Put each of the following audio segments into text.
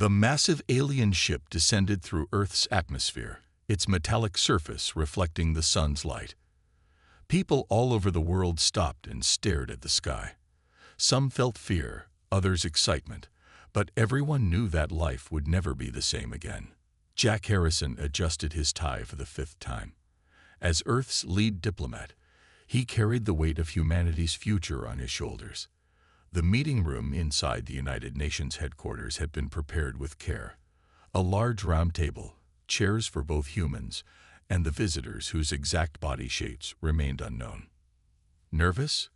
The massive alien ship descended through Earth's atmosphere, its metallic surface reflecting the sun's light. People all over the world stopped and stared at the sky. Some felt fear, others excitement, but everyone knew that life would never be the same again. Jack Harrison adjusted his tie for the 5th time. As Earth's lead diplomat, he carried the weight of humanity's future on his shoulders. The meeting room inside the United Nations headquarters had been prepared with care. A large round table, chairs for both humans and the visitors whose exact body shapes remained unknown. "Nervous?"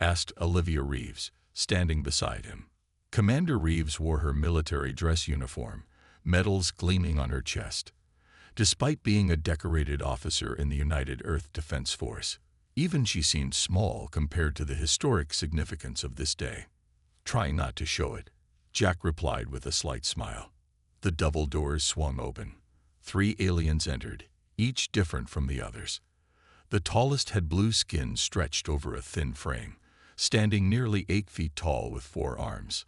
asked Olivia Reeves, standing beside him. Commander Reeves wore her military dress uniform, medals gleaming on her chest. Despite being a decorated officer in the United Earth Defense Force, even she seemed small compared to the historic significance of this day. "Trying not to show it," Jack replied with a slight smile. The double doors swung open. 3 aliens entered, each different from the others. The tallest had blue skin stretched over a thin frame, standing nearly 8 feet tall with 4 arms.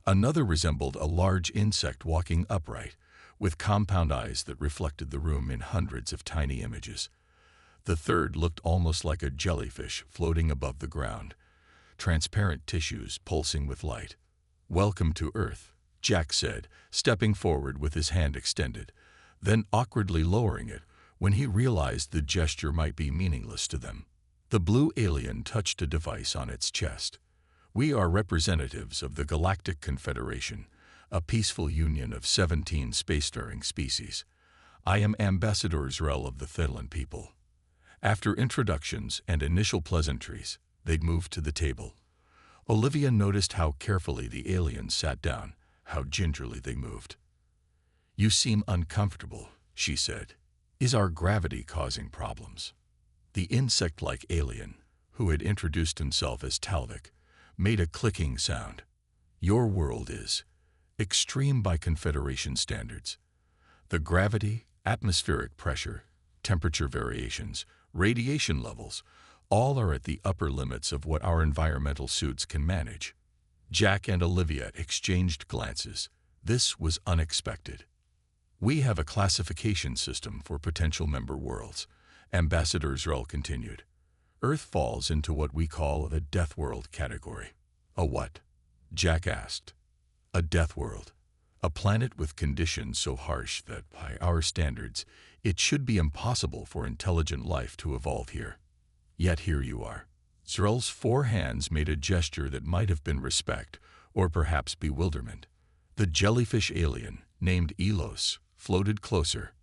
Another resembled a large insect walking upright, with compound eyes that reflected the room in hundreds of tiny images. The third looked almost like a jellyfish floating above the ground, transparent tissues pulsing with light. "Welcome to Earth," Jack said, stepping forward with his hand extended, then awkwardly lowering it when he realized the gesture might be meaningless to them. The blue alien touched a device on its chest. "We are representatives of the Galactic Confederation, a peaceful union of 17 spacefaring species. I am Ambassador Zrel of the Thedlan people." After introductions and initial pleasantries, they'd moved to the table. Olivia noticed how carefully the aliens sat down, how gingerly they moved. "You seem uncomfortable," she said. "Is our gravity causing problems?" The insect-like alien, who had introduced himself as Talvik, made a clicking sound. "Your world is extreme by Confederation standards. The gravity, atmospheric pressure, temperature variations, radiation levels, all are at the upper limits of what our environmental suits can manage." Jack and Olivia exchanged glances. This was unexpected. "We have a classification system for potential member worlds," Ambassador Zrel continued. "Earth falls into what we call the Deathworld category." "A what?" Jack asked. "A Deathworld. A planet with conditions so harsh that, by our standards, it should be impossible for intelligent life to evolve here. Yet here you are." Zrel's 4 hands made a gesture that might have been respect, or perhaps bewilderment. The jellyfish alien, named Elos, floated closer.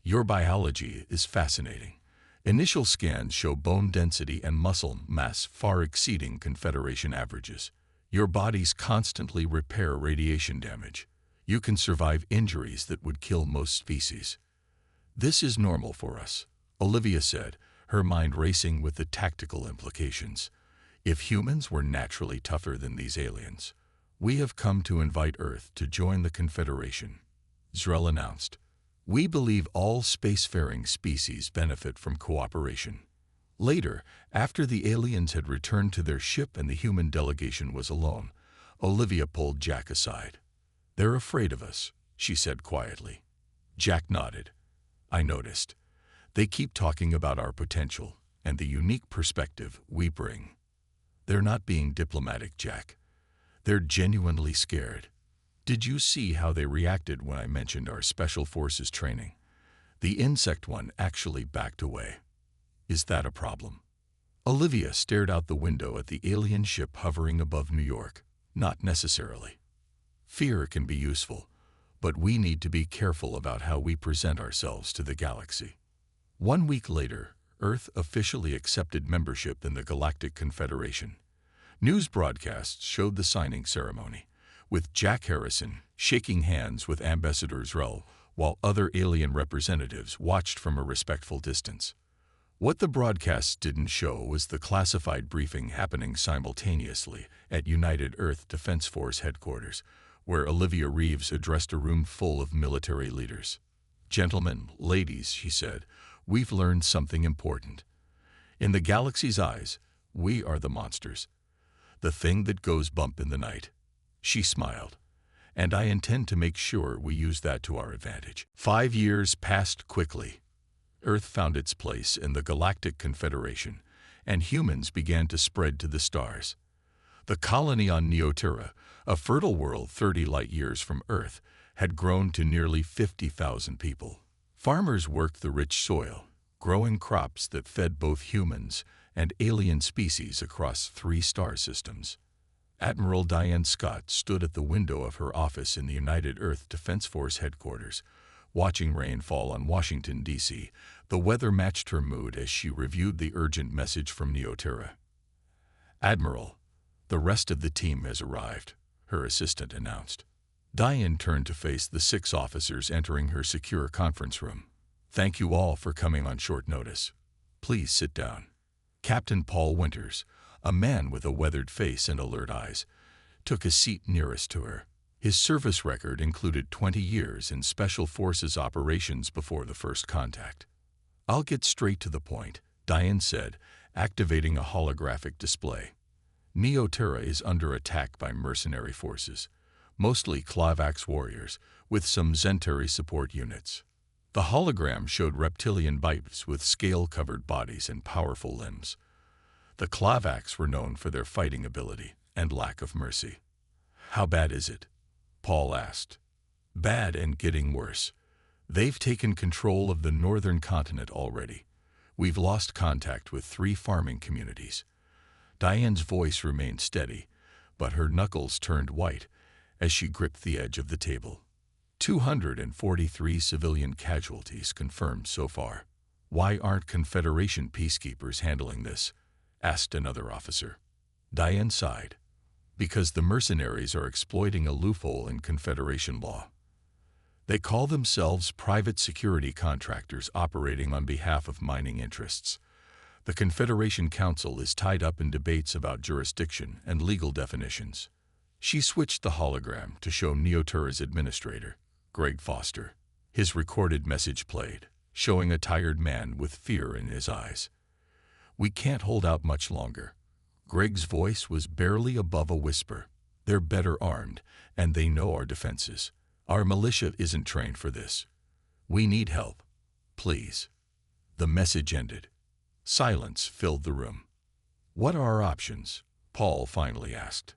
"Your biology is fascinating. Initial scans show bone density and muscle mass far exceeding Confederation averages. Your bodies constantly repair radiation damage. You can survive injuries that would kill most species." "This is normal for us," Olivia said, her mind racing with the tactical implications. "If humans were naturally tougher than these aliens, we have come to invite Earth to join the Confederation," Zrel announced. "We believe all spacefaring species benefit from cooperation." Later, after the aliens had returned to their ship and the human delegation was alone, Olivia pulled Jack aside. "They're afraid of us," she said quietly. Jack nodded. "I noticed. They keep talking about our potential and the unique perspective we bring." "They're not being diplomatic, Jack. They're genuinely scared. Did you see how they reacted when I mentioned our Special Forces training? The insect one actually backed away." "Is that a problem?" Olivia stared out the window at the alien ship hovering above New York. "Not necessarily. Fear can be useful, but we need to be careful about how we present ourselves to the galaxy." 1 week later, Earth officially accepted membership in the Galactic Confederation. News broadcasts showed the signing ceremony, with Jack Harrison shaking hands with Ambassador Zrel while other alien representatives watched from a respectful distance. What the broadcasts didn't show was the classified briefing happening simultaneously at United Earth Defense Force headquarters, where Olivia Reeves addressed a room full of military leaders. "Gentlemen, ladies," she said, "we've learned something important. In the galaxy's eyes, we are the monsters, the thing that goes bump in the night." She smiled. and I intend to make sure we use that to our advantage. 5 years passed quickly. Earth found its place in the Galactic Confederation, and humans began to spread to the stars. The colony on Neoterra, a fertile world 30 light-years from Earth, had grown to nearly 50,000 people. Farmers worked the rich soil, growing crops that fed both humans and alien species across 3 star systems. Admiral Diane Scott stood at the window of her office in the United Earth Defense Force headquarters, watching rain fall on Washington, D.C. The weather matched her mood as she reviewed the urgent message from Neoterra. "Admiral, the rest of the team has arrived," her assistant announced. Diane turned to face the 6 officers entering her secure conference room. "Thank you all for coming on short notice. Please sit down." Captain Paul Winters, a man with a weathered face and alert eyes, took a seat nearest to her. His service record included 20 years in Special Forces operations before the first contact. "I'll get straight to the point," Diane said, activating a holographic display. "Neoterra is under attack by mercenary forces, mostly Clavax warriors, with some Zentari support units." The hologram showed reptilian bipeds with scale-covered bodies and powerful limbs. The Clavax were known for their fighting ability and lack of mercy. "How bad is it?" Paul asked. "Bad and getting worse. They've taken control of the northern continent already. We've lost contact with 3 farming communities." Diane's voice remained steady, but her knuckles turned white as she gripped the edge of the table. 243 civilian casualties confirmed so far. "Why aren't Confederation peacekeepers handling this?" asked another officer. Diane sighed. "Because the mercenaries are exploiting a loophole in Confederation law. They call themselves private security contractors operating on behalf of mining interests. The Confederation Council is tied up in debates about jurisdiction and legal definitions." She switched the hologram to show Neoterra's administrator, Greg Foster. His recorded message played, showing a tired man with fear in his eyes. "We can't hold out much longer." Greg's voice was barely above a whisper. "They're better armed, and they know our defenses. Our militia isn't trained for this. We need help. Please." The message ended. Silence filled the room. "What are our options?" Paul finally asked.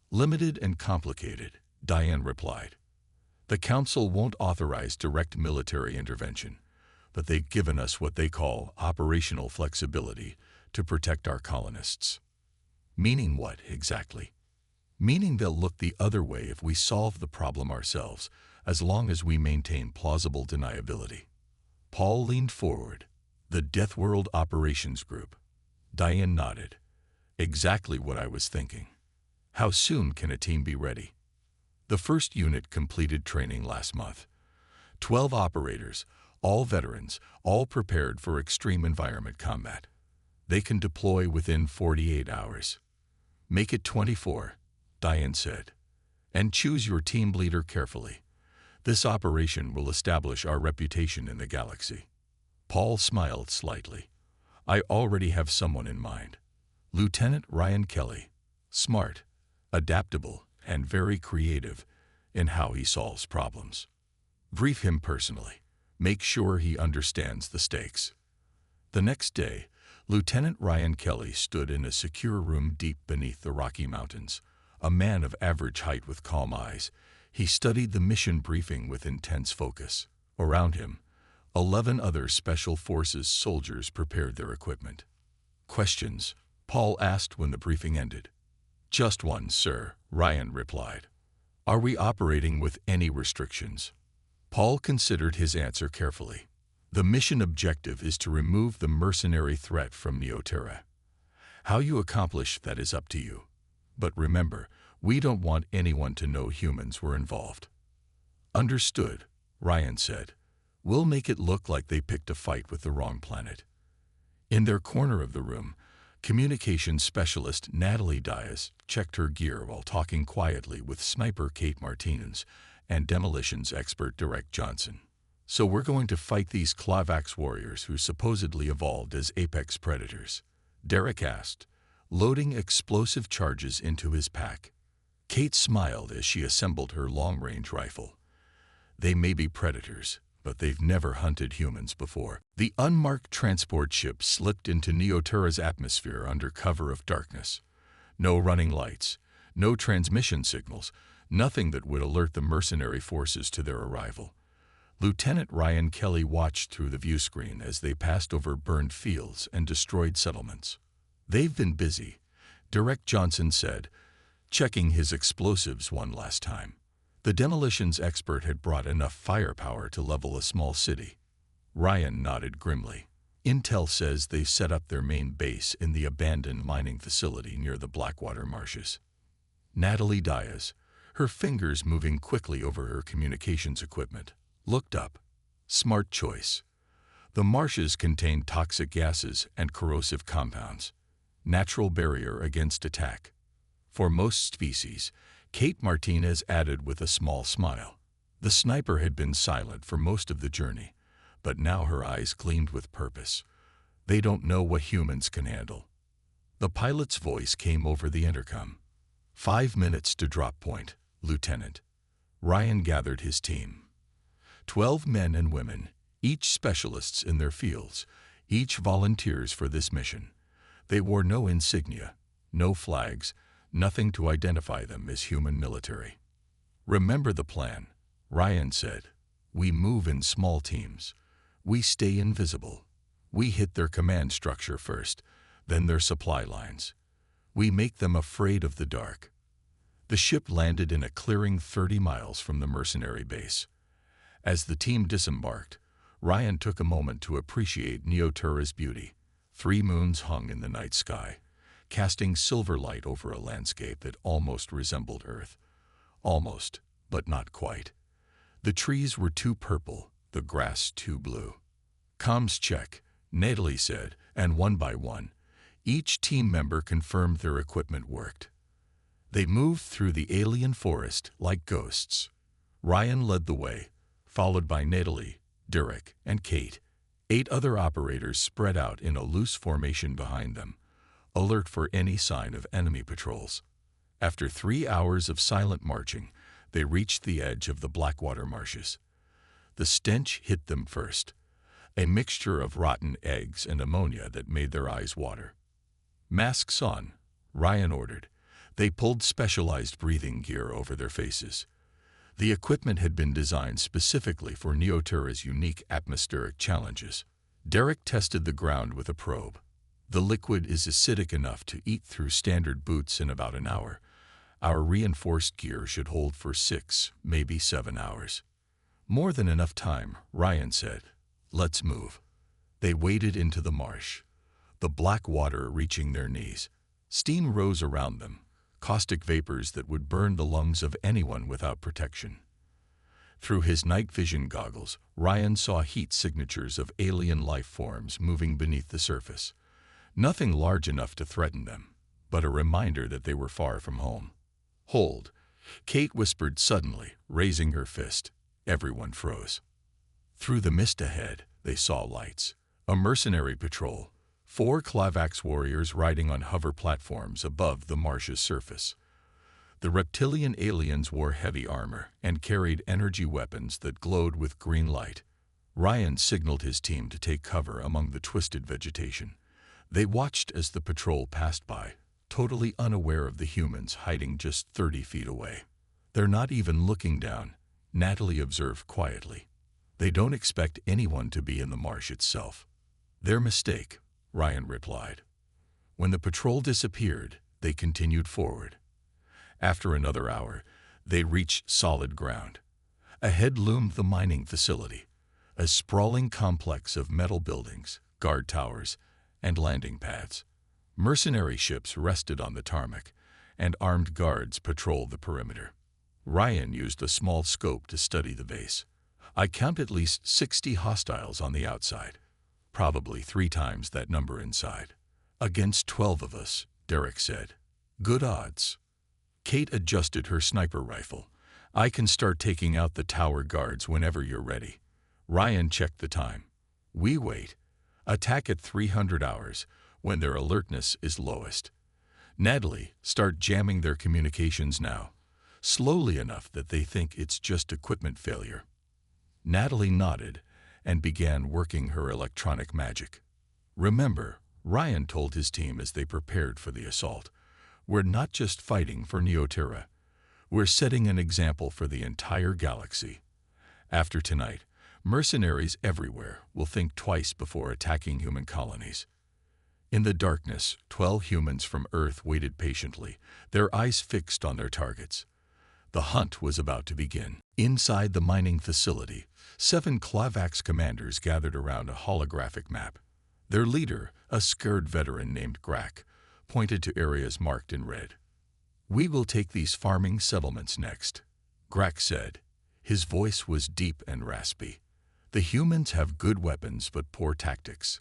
"Limited and complicated," Diane replied. "The Council won't authorize direct military intervention, but they've given us what they call operational flexibility to protect our colonists." "Meaning what, exactly?" "Meaning they'll look the other way if we solve the problem ourselves, as long as we maintain plausible deniability." Paul leaned forward. "The Deathworld Operations Group." Diane nodded. "Exactly what I was thinking. How soon can a team be ready?" The first unit completed training last month. 12 operators, all veterans, all prepared for extreme environment combat. They can deploy within 48 hours. "Make it 24, Diane said. "And choose your team leader carefully. This operation will establish our reputation in the galaxy." Paul smiled slightly. "I already have someone in mind. Lieutenant Ryan Kelly. Smart, adaptable, and very creative in how he solves problems. Brief him personally. Make sure he understands the stakes." The next day, Lieutenant Ryan Kelly stood in a secure room deep beneath the Rocky Mountains. A man of average height with calm eyes, he studied the mission briefing with intense focus. Around him, 11 other Special Forces soldiers prepared their equipment. "Questions?" Paul asked when the briefing ended. "Just one, sir," Ryan replied. "Are we operating with any restrictions?" Paul considered his answer carefully. "The mission objective is to remove the mercenary threat from Neoterra. How you accomplish that is up to you. But remember, we don't want anyone to know humans were involved." "Understood," Ryan said. "We'll make it look like they picked a fight with the wrong planet." In their corner of the room, communications specialist Natalie Diaz checked her gear while talking quietly with sniper Kate Martinez and demolitions expert Derek Johnson. "So we're going to fight these Clavax warriors who supposedly evolved as apex predators?" Derek asked, loading explosive charges into his pack. Kate smiled as she assembled her long-range rifle. They may be predators, but they've never hunted humans before. The unmarked transport ship slipped into Neotura's atmosphere under cover of darkness. No running lights, no transmission signals, nothing that would alert the mercenary forces to their arrival. Lieutenant Ryan Kelly watched through the viewscreen as they passed over burned fields and destroyed settlements. "They've been busy," Derek Johnson said, checking his explosives one last time. The demolitions expert had brought enough firepower to level a small city. Ryan nodded grimly. "Intel says they've set up their main base in the abandoned mining facility near the Blackwater marshes." Natalie Diaz, her fingers moving quickly over her communications equipment, looked up. Smart choice. The marshes contain toxic gases and corrosive compounds. Natural barrier against attack. For most species, Kate Martinez added with a small smile. The sniper had been silent for most of the journey, but now her eyes gleamed with purpose. "They don't know what humans can handle." The pilot's voice came over the intercom. 5 minutes to drop point, Lieutenant." Ryan gathered his team. 12 men and women, each specialists in their fields, each volunteers for this mission. They wore no insignia, no flags, nothing to identify them as human military. "Remember the plan," Ryan said. "We move in small teams. We stay invisible. We hit their command structure first, then their supply lines. We make them afraid of the dark." The ship landed in a clearing 30 miles from the mercenary base. As the team disembarked, Ryan took a moment to appreciate Neotura's beauty. 3 moons hung in the night sky, casting silver light over a landscape that almost resembled Earth. Almost, but not quite. The trees were too purple, the grass too blue. "Comms check," Natalie said, and one by one, each team member confirmed their equipment worked. They moved through the alien forest like ghosts. Ryan led the way, followed by Natalie, Derek, and Kate. 8 other operators spread out in a loose formation behind them, alert for any sign of enemy patrols. After 3 hours of silent marching, they reached the edge of the Blackwater marshes. The stench hit them first, a mixture of rotten eggs and ammonia that made their eyes water. "Masks on," Ryan ordered. They pulled specialized breathing gear over their faces. The equipment had been designed specifically for Neotura's unique atmospheric challenges. Derek tested the ground with a probe. "The liquid is acidic enough to eat through standard boots in about an hour. Our reinforced gear should hold for 6, maybe 7 hours." "More than enough time," Ryan said. "Let's move." They waded into the marsh, the black water reaching their knees. Steam rose around them, caustic vapors that would burn the lungs of anyone without protection. Through his night vision goggles, Ryan saw heat signatures of alien life forms moving beneath the surface. Nothing large enough to threaten them, but a reminder that they were far from home. "Hold," Kate whispered suddenly, raising her fist. Everyone froze. Through the mist ahead, they saw lights. A mercenary patrol, 4 Clavax warriors riding on hover platforms above the marsh's surface. The reptilian aliens wore heavy armor and carried energy weapons that glowed with green light. Ryan signaled his team to take cover among the twisted vegetation. They watched as the patrol passed by, totally unaware of the humans hiding just 30 feet away. "They're not even looking down," Natalie observed quietly. "They don't expect anyone to be in the marsh itself." "Their mistake," Ryan replied. When the patrol disappeared, they continued forward. After another hour, they reached solid ground. Ahead loomed the mining facility, a sprawling complex of metal buildings, guard towers, and landing pads. Mercenary ships rested on the tarmac, and armed guards patrolled the perimeter. Ryan used a small scope to study the base. "I count at least 60 hostiles on the outside, probably 3 times that number inside." "Against 12 of us," Derek said. "Good odds." Kate adjusted her sniper rifle. "I can start taking out the tower guards whenever you're ready." Ryan checked the time. "We wait. Attack at 300 hours, when their alertness is lowest." "Natalie, start jamming their communications now," slowly enough that they think it's just equipment failure. Natalie nodded and began working her electronic magic. Remember, Ryan told his team as they prepared for the assault, we're not just fighting for Neoterra. We're setting an example for the entire galaxy. After tonight, mercenaries everywhere will think twice before attacking human colonies. In the darkness, 12 humans from Earth waited patiently, their eyes fixed on their targets. The hunt was about to begin. Inside the mining facility, 7 Clavax commanders gathered around a holographic map. Their leader, a scared veteran named Grak, pointed to areas marked in red. "We will take these farming settlements next," Grak said. His voice was deep and raspy. "The humans have good weapons but poor tactics.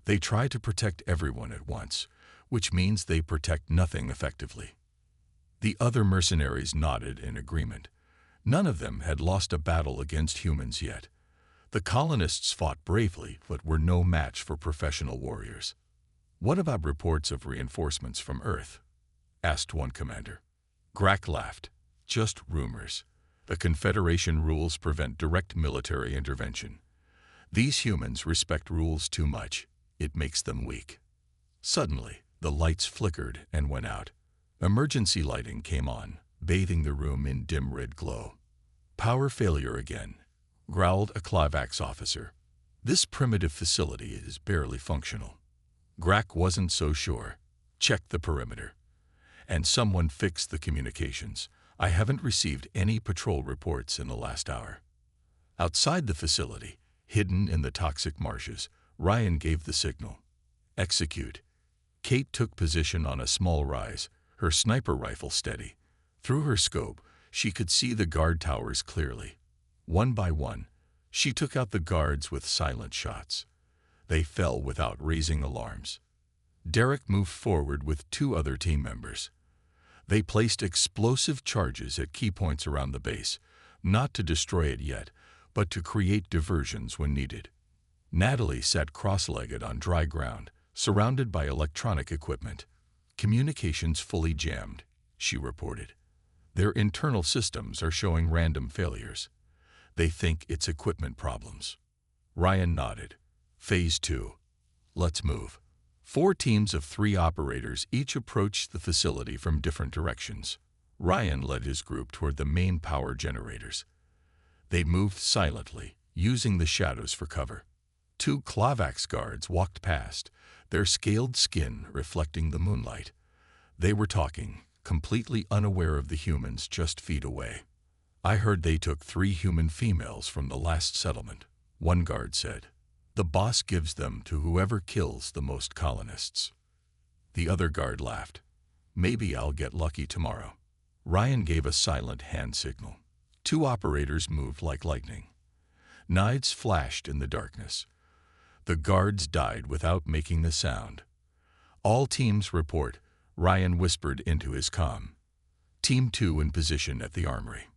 They try to protect everyone at once, which means they protect nothing effectively." The other mercenaries nodded in agreement. None of them had lost a battle against humans yet. The colonists fought bravely but were no match for professional warriors. "What about reports of reinforcements from Earth?" asked one commander. Grak laughed. "Just rumors. The Confederation rules prevent direct military intervention. These humans respect rules too much. It makes them weak." Suddenly, the lights flickered and went out. Emergency lighting came on, bathing the room in dim red glow. "Power failure again," growled a Clavax officer. "This primitive facility is barely functional." Grak wasn't so sure. "Check the perimeter." "And someone fixed the communications. I haven't received any patrol reports in the last hour." Outside the facility, hidden in the toxic marshes, Ryan gave the signal. "Execute." Kate took position on a small rise, her sniper rifle steady. Through her scope, she could see the guard towers clearly. One by one, she took out the guards with silent shots. They fell without raising alarms. Derek moved forward with 2 other team members. They placed explosive charges at key points around the base, not to destroy it yet, but to create diversions when needed. Natalie sat cross-legged on dry ground, surrounded by electronic equipment. "Communications fully jammed," she reported. "Their internal systems are showing random failures. They think it's equipment problems." Ryan nodded. "Phase 2. Let's move." 4 teams of 3 operators each approached the facility from different directions. Ryan led his group toward the main power generators. They moved silently, using the shadows for cover. 2 Clavax guards walked past, their scaled skin reflecting the moonlight. They were talking, completely unaware of the humans just feet away. "I heard they took 3 human females from the last settlement," one guard said. "The boss gives them to whoever kills the most colonists." The other guard laughed. "Maybe I'll get lucky tomorrow." Ryan gave a silent hand signal. 2 operators moved like lightning. Knives flashed in the darkness. The guards died without making a sound. "All teams report," Ryan whispered into his comm. "Team 2 in position at the armory.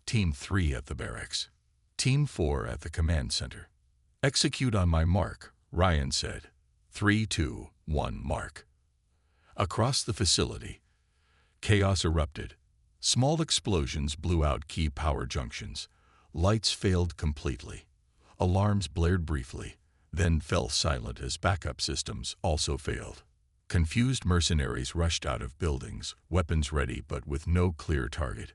Team 3 at the barracks. Team 4 at the command center." "Execute on my mark," Ryan said. 3, 2, 1, mark. Across the facility, chaos erupted. Small explosions blew out key power junctions. Lights failed completely. Alarms blared briefly, then fell silent as backup systems also failed. Confused mercenaries rushed out of buildings, weapons ready but with no clear target.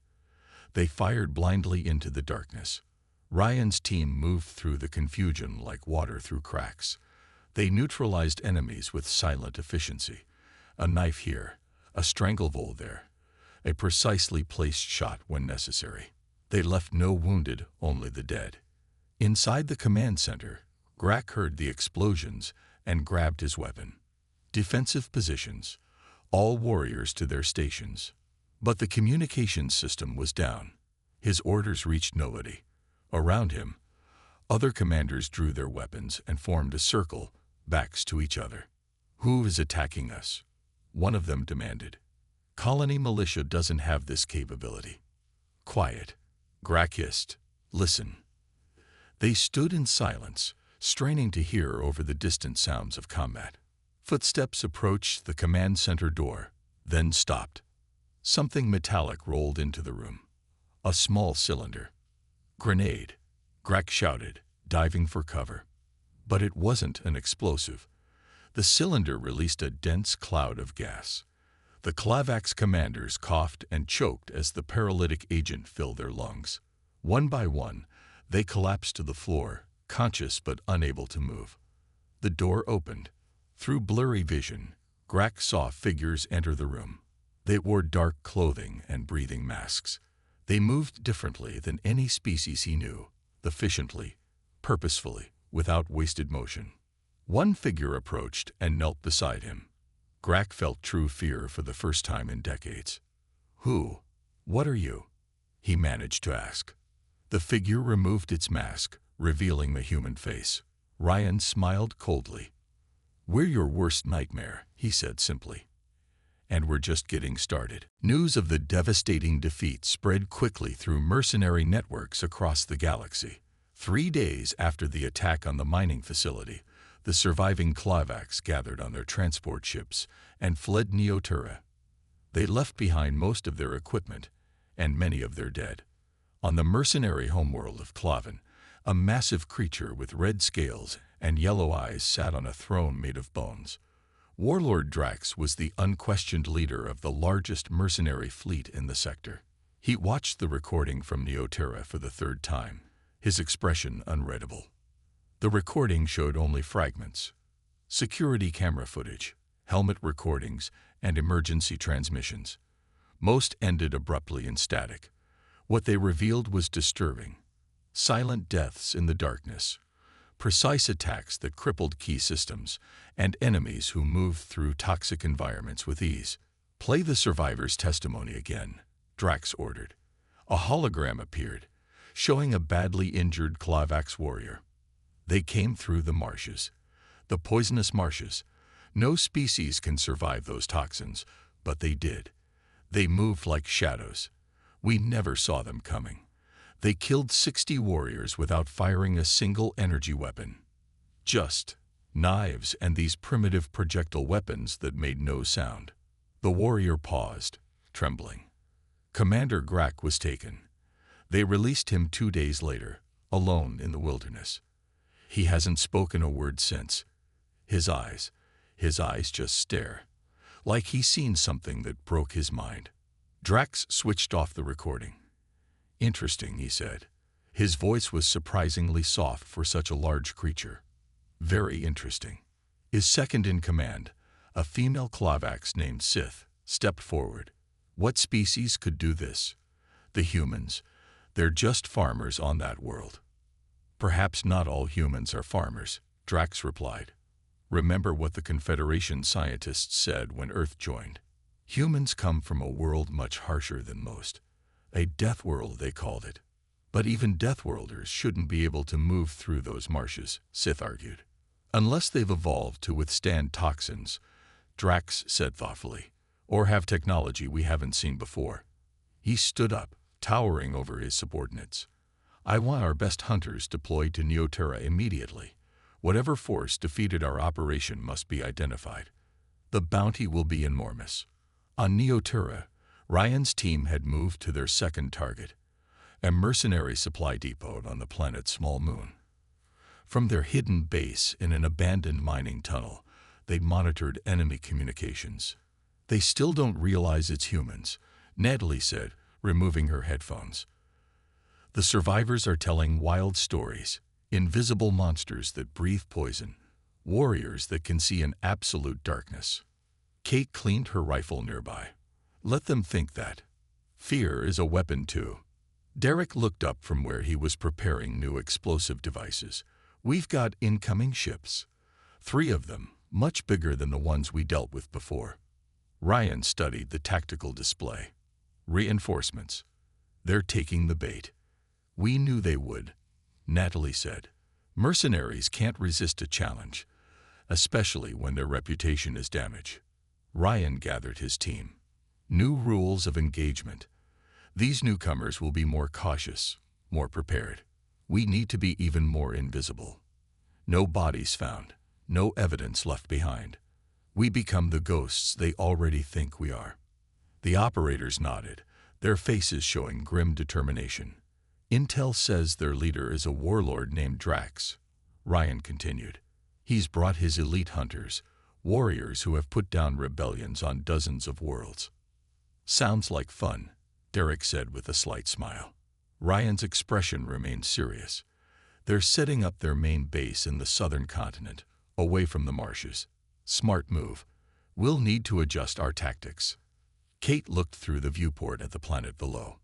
They fired blindly into the darkness. Ryan's team moved through the confusion like water through cracks. They neutralized enemies with silent efficiency. A knife here, a stranglehold there, a precisely placed shot when necessary. They left no wounded, only the dead. Inside the command center, Grak heard the explosions and grabbed his weapon. Defensive positions, all warriors to their stations. But the communications system was down. His orders reached nobody. Around him, other commanders drew their weapons and formed a circle, backs to each other. "Who is attacking us?" one of them demanded. "Colony militia doesn't have this capability." "Quiet," Grak hissed. "Listen." They stood in silence, straining to hear over the distant sounds of combat. Footsteps approached the command center door, then stopped. Something metallic rolled into the room. A small cylinder. Grenade, Grek shouted, diving for cover. But it wasn't an explosive. The cylinder released a dense cloud of gas. The Klavax commanders coughed and choked as the paralytic agent filled their lungs. One by one, they collapsed to the floor, conscious but unable to move. The door opened. Through blurry vision, Grek saw figures enter the room. They wore dark clothing and breathing masks. They moved differently than any species he knew, efficiently, purposefully, without wasted motion. One figure approached and knelt beside him. Grek felt true fear for the first time in decades. "Who? What are you?" he managed to ask. The figure removed its mask, revealing the human face. Ryan smiled coldly. "We're your worst nightmare," he said simply. "And we're just getting started." News of the devastating defeat spread quickly through mercenary networks across the galaxy. 3 days after the attack on the mining facility, the surviving Klavax gathered on their transport ships and fled Neoterra. They left behind most of their equipment and many of their dead. On the mercenary homeworld of Klavan, a massive creature with red scales and yellow eyes sat on a throne made of bones. Warlord Drax was the unquestioned leader of the largest mercenary fleet in the sector. He watched the recording from Neoterra for the 3rd time, his expression unreadable. The recording showed only fragments: security camera footage, helmet recordings, and emergency transmissions. Most ended abruptly in static. What they revealed was disturbing. Silent deaths in the darkness, precise attacks that crippled key systems, and enemies who moved through toxic environments with ease. "Play the survivor's testimony again," Drax ordered. A hologram appeared, showing a badly injured Klavax warrior. "They came through the marshes. The poisonous marshes. No species can survive those toxins, but they did. They moved like shadows. We never saw them coming. They killed 60 warriors without firing a single energy weapon. Just knives and these primitive projectile weapons that made no sound." The warrior paused, trembling. Commander Grek was taken. They released him 2 days later, alone in the wilderness. He hasn't spoken a word since. His eyes just stare, like he's seen something that broke his mind. Drax switched off the recording. "Interesting," he said. His voice was surprisingly soft for such a large creature. "Very interesting." His second in command, a female Klavax named Sith, stepped forward. "What species could do this?" "The humans. They're just farmers on that world." "Perhaps not all humans are farmers," Drax replied. "Remember what the Confederation scientists said when Earth joined. Humans come from a world much harsher than most. A death world, they called it. But even Deathworlders shouldn't be able to move through those marshes," Sith argued. "Unless they've evolved to withstand toxins," Drax said thoughtfully, "or have technology we haven't seen before." He stood up, towering over his subordinates. "I want our best hunters deployed to Neoterra immediately. Whatever force defeated our operation must be identified. The bounty will be enormous." On Neoterra, Ryan's team had moved to their second target, a mercenary supply depot on the planet's small moon. From their hidden base in an abandoned mining tunnel, they monitored enemy communications. "They still don't realize it's humans," Natalie said, removing her headphones. "The survivors are telling wild stories, invisible monsters that breathe poison, warriors that can see in absolute darkness." Kate cleaned her rifle nearby. "Let them think that. Fear is a weapon too." Derek looked up from where he was preparing new explosive devices. "We've got incoming ships. 3 of them, much bigger than the ones we dealt with before." Ryan studied the tactical display. "Reinforcements. They're taking the bait." "We knew they would," Natalie said. "Mercenaries can't resist a challenge, especially when their reputation is damaged." Ryan gathered his team. "New rules of engagement. These newcomers will be more cautious, more prepared. We need to be even more invisible. No bodies found, no evidence left behind. We become the ghosts they already think we are." The operators nodded, their faces showing grim determination. Intel says their leader is a warlord named Drax, Ryan continued. He's brought his elite hunters, warriors who have put down rebellions on dozens of worlds. Sounds like fun, Derek said with a slight smile. Ryan's expression remained serious. They're setting up their main base in the southern continent, away from the marshes. Smart move. We'll need to adjust our tactics. Kate looked through the viewport at the planet below.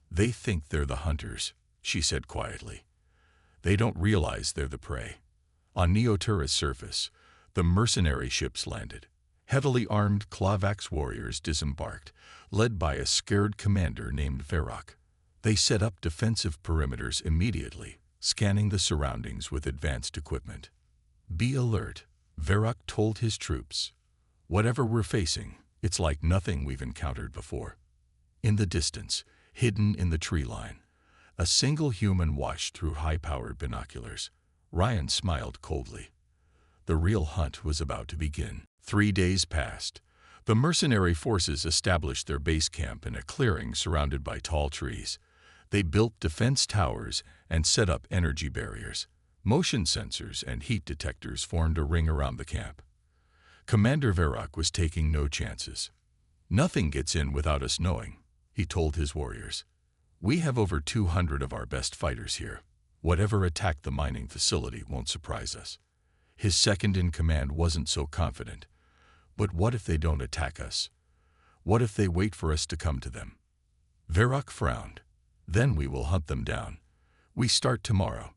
They think they're the hunters, she said quietly. They don't realize they're the prey. On Neotura's surface, the mercenary ships landed. Heavily armed Klavax warriors disembarked, led by a scared commander named Verok. They set up defensive perimeters immediately, scanning the surroundings with advanced equipment. Be alert, Verok told his troops. Whatever we're facing, it's like nothing we've encountered before. In the distance, hidden in the tree line, a single human watched through high-powered binoculars. Ryan smiled coldly. The real hunt was about to begin. 3 days passed. The mercenary forces established their base camp in a clearing surrounded by tall trees. They built defense towers and set up energy barriers. Motion sensors and heat detectors formed a ring around the camp. Commander Verok was taking no chances. Nothing gets in without us knowing, he told his warriors. We have over 200 of our best fighters here. Whatever attacked the mining facility won't surprise us. His second-in-command wasn't so confident. But what if they don't attack us? What if they wait for us to come to them? Verok frowned. Then we will hunt them down. We start tomorrow.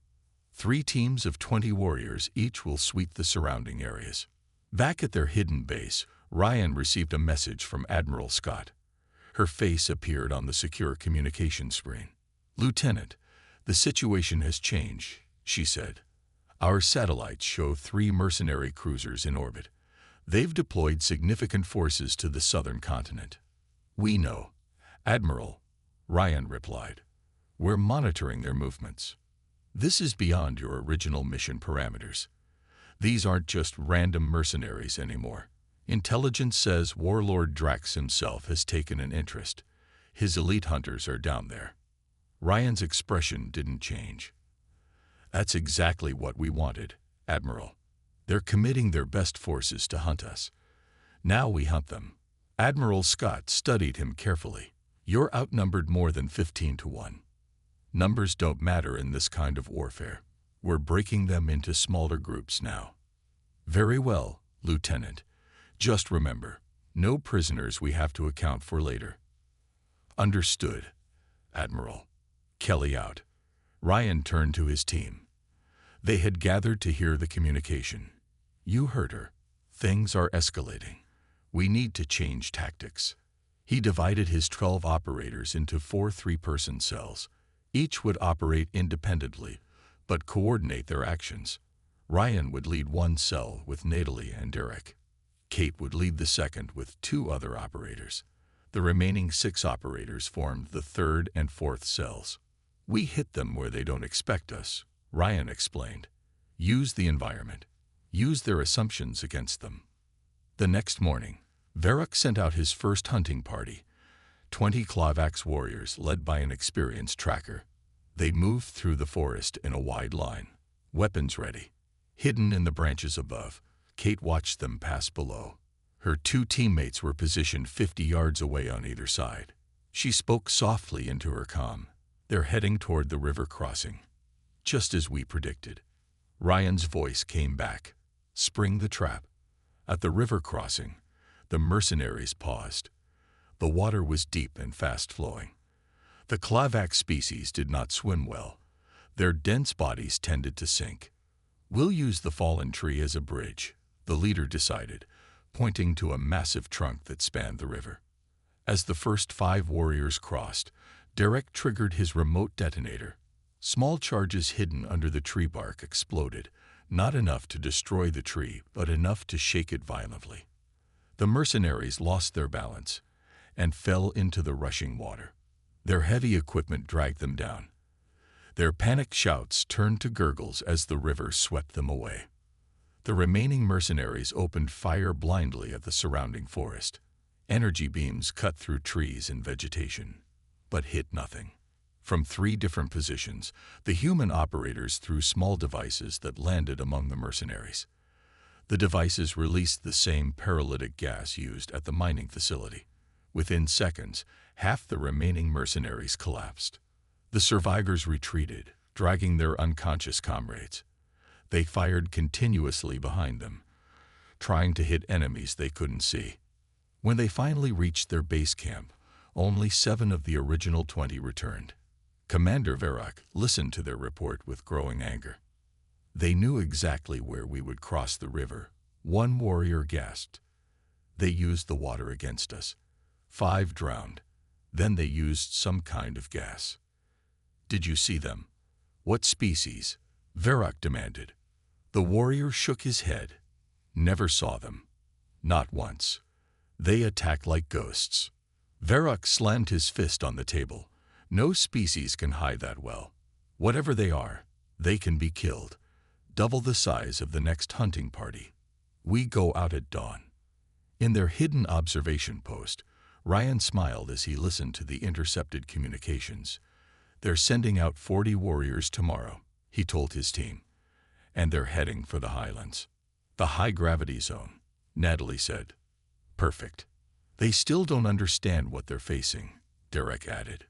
3 teams of 20 warriors each will sweep the surrounding areas. Back at their hidden base, Ryan received a message from Admiral Scott. Her face appeared on the secure communication screen. Lieutenant, the situation has changed, she said. Our satellites show 3 mercenary cruisers in orbit. They've deployed significant forces to the southern continent. We know, Admiral, Ryan replied. We're monitoring their movements. This is beyond your original mission parameters. These aren't just random mercenaries anymore. Intelligence says Warlord Drax himself has taken an interest. His elite hunters are down there. Ryan's expression didn't change. That's exactly what we wanted, Admiral. They're committing their best forces to hunt us. Now we hunt them. Admiral Scott studied him carefully. You're outnumbered more than 15 to 1. Numbers don't matter in this kind of warfare. We're breaking them into smaller groups now. Very well, Lieutenant. Just remember, no prisoners we have to account for later. Understood, Admiral. Kelly out. Ryan turned to his team. They had gathered to hear the communication. You heard her. Things are escalating. We need to change tactics. He divided his 12 operators into 4 3-person cells. Each would operate independently, but coordinate their actions. Ryan would lead one cell with Natalie and Derek. Kate would lead the second with 2 other operators. The remaining 6 operators formed the 3rd and 4th cells. We hit them where they don't expect us, Ryan explained. Use the environment. Use their assumptions against them. The next morning, Verok sent out his first hunting party, 20 Klavax warriors led by an experienced tracker. They moved through the forest in a wide line, weapons ready. Hidden in the branches above, Kate watched them pass below. Her 2 teammates were positioned 50 yards away on either side. She spoke softly into her comm. They're heading toward the river crossing. Just as we predicted. Ryan's voice came back. Spring the trap. At the river crossing, the mercenaries paused. The water was deep and fast-flowing. The Klavax species did not swim well. Their dense bodies tended to sink. We'll use the fallen tree as a bridge, the leader decided, pointing to a massive trunk that spanned the river. As the first 5 warriors crossed, Derek triggered his remote detonator. Small charges hidden under the tree bark exploded, not enough to destroy the tree, but enough to shake it violently. The mercenaries lost their balance and fell into the rushing water. Their heavy equipment dragged them down. Their panicked shouts turned to gurgles as the river swept them away. The remaining mercenaries opened fire blindly at the surrounding forest. Energy beams cut through trees and vegetation, but hit nothing. From 3 different positions, the human operators threw small devices that landed among the mercenaries. The devices released the same paralytic gas used at the mining facility. Within seconds, half the remaining mercenaries collapsed. The survivors retreated, dragging their unconscious comrades. They fired continuously behind them, trying to hit enemies they couldn't see. When they finally reached their base camp, only 7 of the original 20 returned. Commander Verak listened to their report with growing anger. They knew exactly where we would cross the river, one warrior gasped. They used the water against us. 5 drowned. Then they used some kind of gas. Did you see them? What species? Verak demanded. The warrior shook his head. Never saw them. Not once. They attack like ghosts. Verak slammed his fist on the table. No species can hide that well. Whatever they are, they can be killed. Double the size of the next hunting party. We go out at dawn. In their hidden observation post, Ryan smiled as he listened to the intercepted communications. They're sending out 40 warriors tomorrow, he told his team. And they're heading for the highlands. The high-gravity zone, Natalie said. Perfect. They still don't understand what they're facing, Derek added.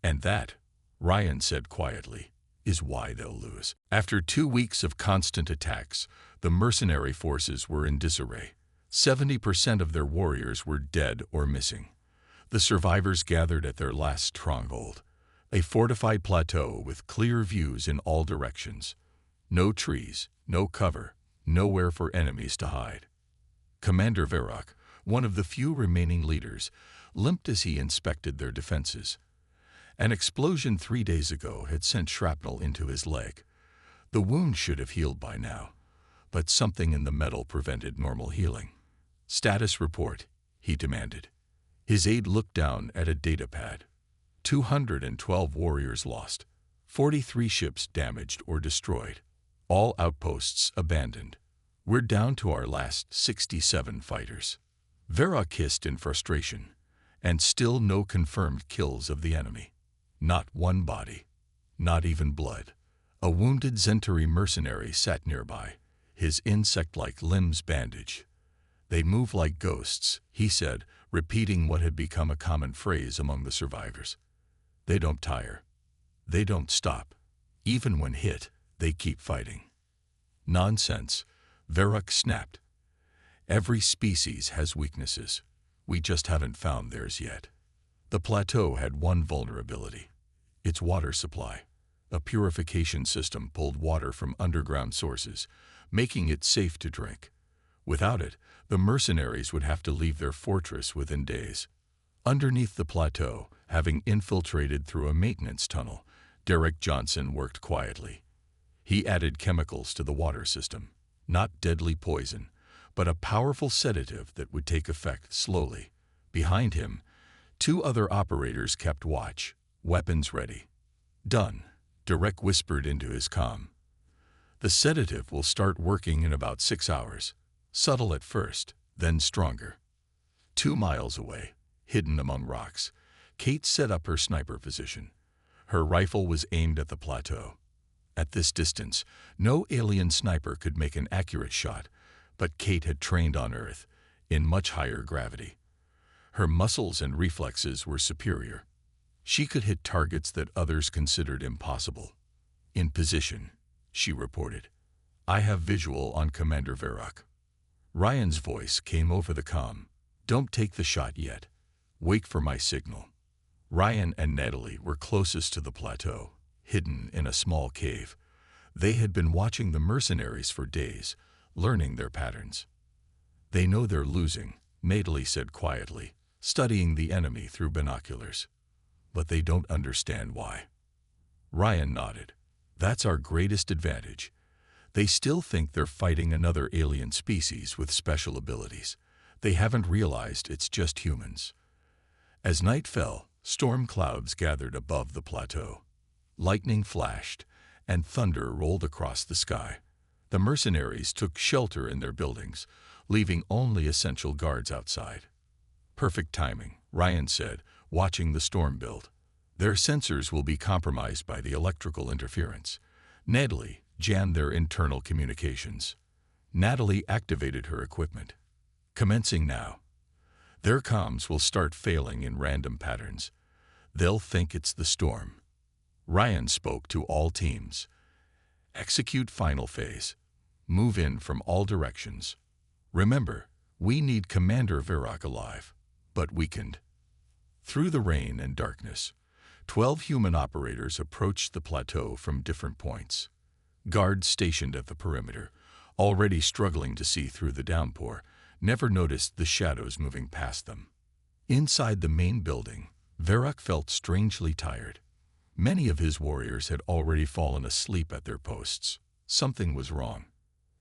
And that, Ryan said quietly, is why they'll lose. After 2 weeks of constant attacks, the mercenary forces were in disarray. 70% of their warriors were dead or missing. The survivors gathered at their last stronghold, a fortified plateau with clear views in all directions. No trees, no cover, nowhere for enemies to hide. Commander Verak, one of the few remaining leaders, limped as he inspected their defenses. An explosion 3 days ago had sent shrapnel into his leg. The wound should have healed by now, but something in the metal prevented normal healing. Status report, he demanded. His aide looked down at a data pad. 212 warriors lost, 43 ships damaged or destroyed, all outposts abandoned. We're down to our last 67 fighters. Verak hissed in frustration, and still no confirmed kills of the enemy. Not one body, not even blood. A wounded Zentari mercenary sat nearby, his insect-like limbs bandaged. They move like ghosts, he said, repeating what had become a common phrase among the survivors. They don't tire. They don't stop. Even when hit, they keep fighting. Nonsense, Verak snapped. Every species has weaknesses. We just haven't found theirs yet. The plateau had one vulnerability, its water supply. A purification system pulled water from underground sources, making it safe to drink. Without it, the mercenaries would have to leave their fortress within days. Underneath the plateau, having infiltrated through a maintenance tunnel, Derek Johnson worked quietly. He added chemicals to the water system, not deadly poison, but a powerful sedative that would take effect slowly. Behind him, 2 other operators kept watch, weapons ready. Done, Derek whispered into his comm. The sedative will start working in about 6 hours. Subtle at first, then stronger. 2 miles away, hidden among rocks, Kate set up her sniper position. Her rifle was aimed at the plateau. At this distance, no alien sniper could make an accurate shot, but Kate had trained on Earth, in much higher gravity. Her muscles and reflexes were superior. She could hit targets that others considered impossible. In position, she reported. I have visual on Commander Verak. Ryan's voice came over the comm. Don't take the shot yet. Wait for my signal. Ryan and Natalie were closest to the plateau, hidden in a small cave. They had been watching the mercenaries for days, learning their patterns. They know they're losing, Natalie said quietly, studying the enemy through binoculars. But they don't understand why. Ryan nodded. That's our greatest advantage. They still think they're fighting another alien species with special abilities. They haven't realized it's just humans. As night fell, storm clouds gathered above the plateau. Lightning flashed, and thunder rolled across the sky. The mercenaries took shelter in their buildings, leaving only essential guards outside. Perfect timing, Ryan said, watching the storm build. Their sensors will be compromised by the electrical interference. Natalie jammed their internal communications. Natalie activated her equipment. Commencing now. Their comms will start failing in random patterns. They'll think it's the storm. Ryan spoke to all teams. Execute final phase. Move in from all directions. Remember, we need Commander Varrock alive, but weakened. Through the rain and darkness, 12 human operators approached the plateau from different points. Guards stationed at the perimeter, already struggling to see through the downpour, never noticed the shadows moving past them. Inside the main building, Varrock felt strangely tired. Many of his warriors had already fallen asleep at their posts. Something was wrong.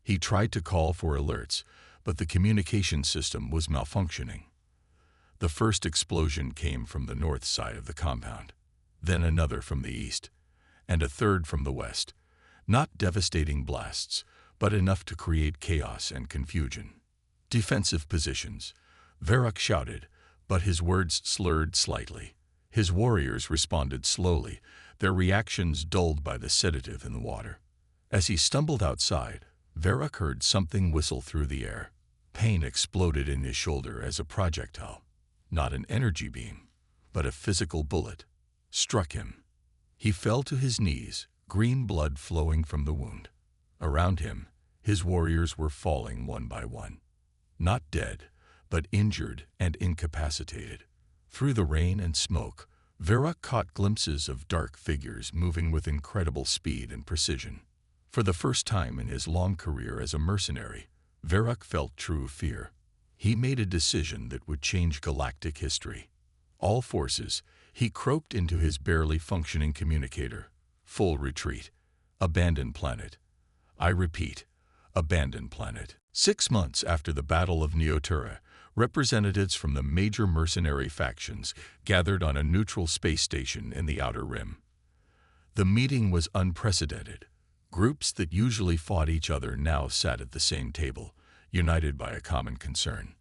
He tried to call for alerts, but the communication system was malfunctioning. The first explosion came from the north side of the compound, then another from the east, and a third from the west. Not devastating blasts, but enough to create chaos and confusion. Defensive positions. Varrock shouted, but his words slurred slightly. His warriors responded slowly, their reactions dulled by the sedative in the water. As he stumbled outside, Varrock heard something whistle through the air. Pain exploded in his shoulder as a projectile, not an energy beam, but a physical bullet, struck him. He fell to his knees, green blood flowing from the wound. Around him, his warriors were falling one by one. Not dead, but injured and incapacitated. Through the rain and smoke, Varrock caught glimpses of dark figures moving with incredible speed and precision. For the first time in his long career as a mercenary, Varrock felt true fear. He made a decision that would change galactic history. All forces, he croaked into his barely functioning communicator. Full retreat. Abandon planet. I repeat, abandon planet. 6 months after the Battle of Neoterra, representatives from the major mercenary factions gathered on a neutral space station in the Outer Rim. The meeting was unprecedented. Groups that usually fought each other now sat at the same table, united by a common concern.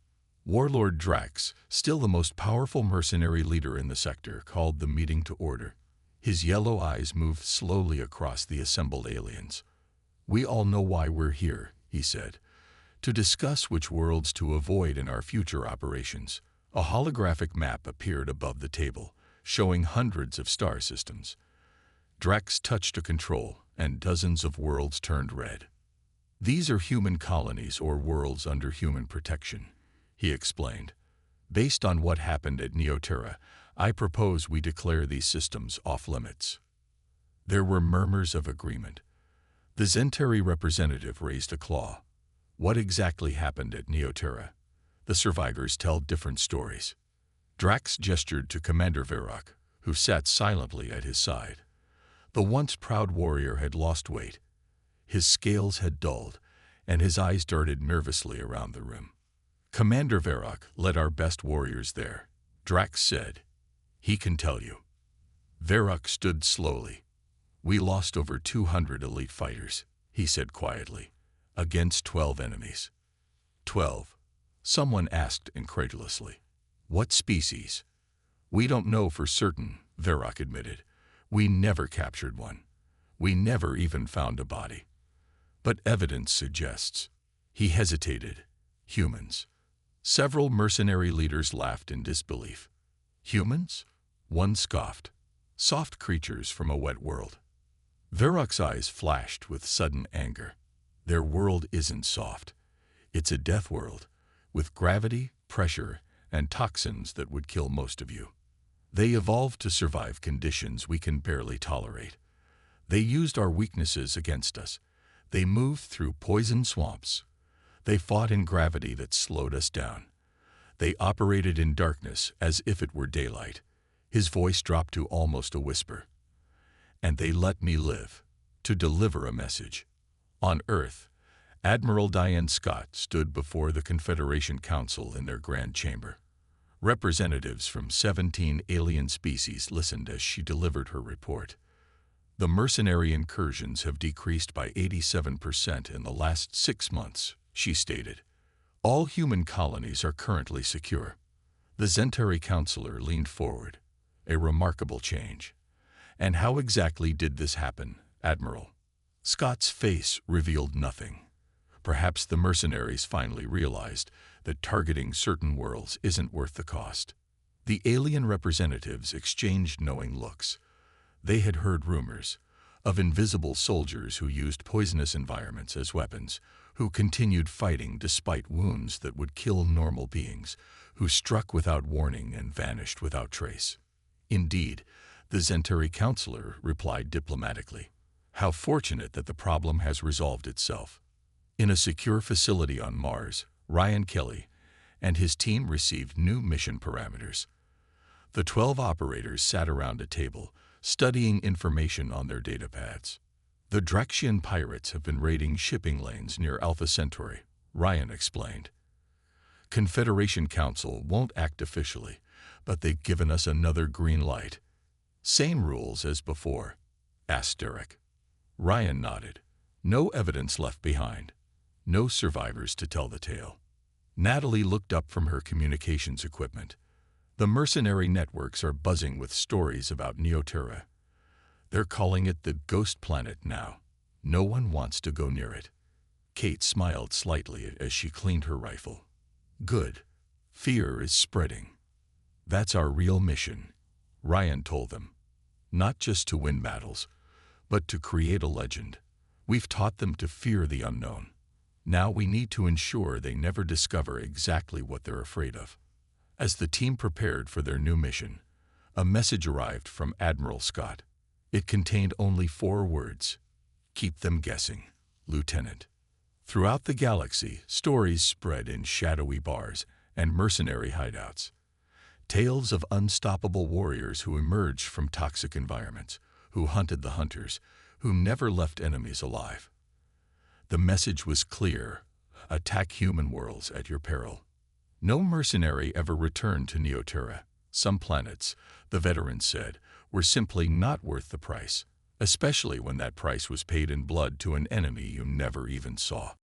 Warlord Drax, still the most powerful mercenary leader in the sector, called the meeting to order. His yellow eyes moved slowly across the assembled aliens. "We all know why we're here," he said. "To discuss which worlds to avoid in our future operations." A holographic map appeared above the table, showing hundreds of star systems. Drax touched a control, and dozens of worlds turned red. "These are human colonies or worlds under human protection," he explained. "Based on what happened at Neoterra, I propose we declare these systems off-limits." There were murmurs of agreement. The Zentari representative raised a claw. What exactly happened at Neoterra? The survivors tell different stories. Drax gestured to Commander Varrock, who sat silently at his side. The once proud warrior had lost weight. His scales had dulled, and his eyes darted nervously around the room. "Commander Varrock led our best warriors there," Drax said. "He can tell you." Varrock stood slowly. "We lost over 200 elite fighters," he said quietly, "against 12 enemies." 12. Someone asked incredulously. "What species?" "We don't know for certain," Varrock admitted. "We never captured one. We never even found a body. But evidence suggests." He hesitated. "Humans." Several mercenary leaders laughed in disbelief. "Humans?" One scoffed. "Soft creatures from a wet world." Varrock's eyes flashed with sudden anger. "Their world isn't soft. It's a death world, with gravity, pressure, and toxins that would kill most of you. They evolved to survive conditions we can barely tolerate. They used our weaknesses against us. They moved through poison swamps. They fought in gravity that slowed us down. They operated in darkness as if it were daylight." His voice dropped to almost a whisper. "And they let me live, to deliver a message." On Earth, Admiral Diane Scott stood before the Confederation Council in their grand chamber. Representatives from 17 alien species listened as she delivered her report. "The mercenary incursions have decreased by 87% in the last 6 months, she stated. "All human colonies are currently secure. The Zentari counselor leaned forward. A remarkable change. And how exactly did this happen, Admiral? Scott's face revealed nothing. Perhaps the mercenaries finally realized that targeting certain worlds isn't worth the cost. The alien representatives exchanged knowing looks. They had heard rumors of invisible soldiers who used poisonous environments as weapons, who continued fighting despite wounds that would kill normal beings, who struck without warning and vanished without trace. Indeed, the Zentari counselor replied diplomatically, "How fortunate that the problem has resolved itself." In a secure facility on Mars, Ryan Kelly and his team received new mission parameters. The 12 operators sat around a table, studying information on their datapads. "The Draxian pirates have been raiding shipping lanes near Alpha Centauri," Ryan explained. "Confederation Council won't act officially, but they've given us another green light." "Same rules as before?" asked Derek. Ryan nodded. "No evidence left behind. No survivors to tell the tale." Natalie looked up from her communications equipment. "The mercenary networks are buzzing with stories about Neoterra. They're calling it the ghost planet now. No one wants to go near it." Kate smiled slightly as she cleaned her rifle. "Good. Fear is spreading. That's our real mission," Ryan told them. "Not just to win battles, but to create a legend. We've taught them to fear the unknown. Now we need to ensure they never discover exactly what they're afraid of." As the team prepared for their new mission, a message arrived from Admiral Scott. It contained only 4 words. "Keep them guessing, Lieutenant." Throughout the galaxy, stories spread in shadowy bars and mercenary hideouts. Tales of unstoppable warriors who emerged from toxic environments, who hunted the hunters, who never left enemies alive. The message was clear: attack human worlds at your peril. No mercenary ever returned to Neoterra. Some planets, the veterans said, were simply not worth the price, especially when that price was paid in blood to an enemy you never even saw.